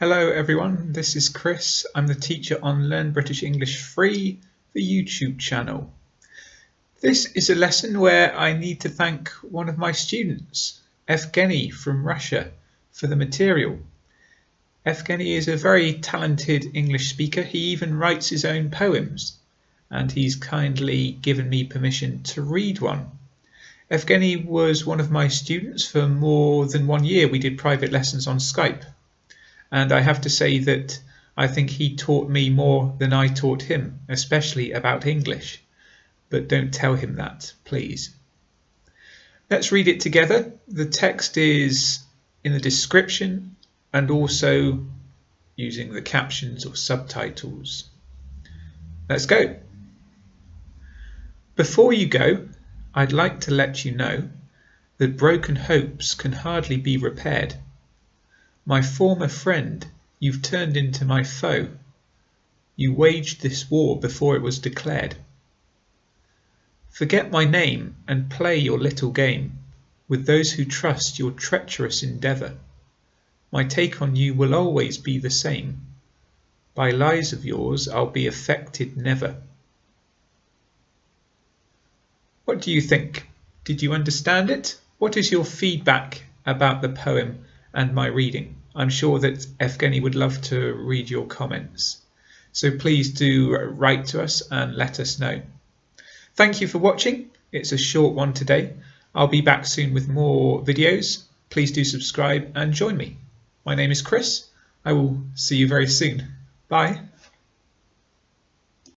Hello everyone, this is Chris. I'm the teacher on Learn British English Free, the YouTube channel. This is a lesson where I need to thank one of my students, Evgeny from Russia, for the material. Evgeny is a very talented English speaker. He even writes his own poems, and he's kindly given me permission to read one. Evgeny was one of my students for more than 1 year. We did private lessons on Skype. And I have to say that I think he taught me more than I taught him, especially about English. But don't tell him that, please. Let's read it together. The text is in the description and also using the captions or subtitles. Let's go. Before you go, I'd like to let you know that broken hopes can hardly be repaired. My former friend, you've turned into my foe. You waged this war before it was declared. Forget my name and play your little game with those who trust your treacherous endeavour. My take on you will always be the same. By lies of yours I'll be affected never. What do you think? Did you understand it? What is your feedback about the poem and my reading? I'm sure that Evgeny would love to read your comments. So please do write to us and let us know. Thank you for watching. It's a short one today. I'll be back soon with more videos. Please do subscribe and join me. My name is Chris. I will see you very soon. Bye.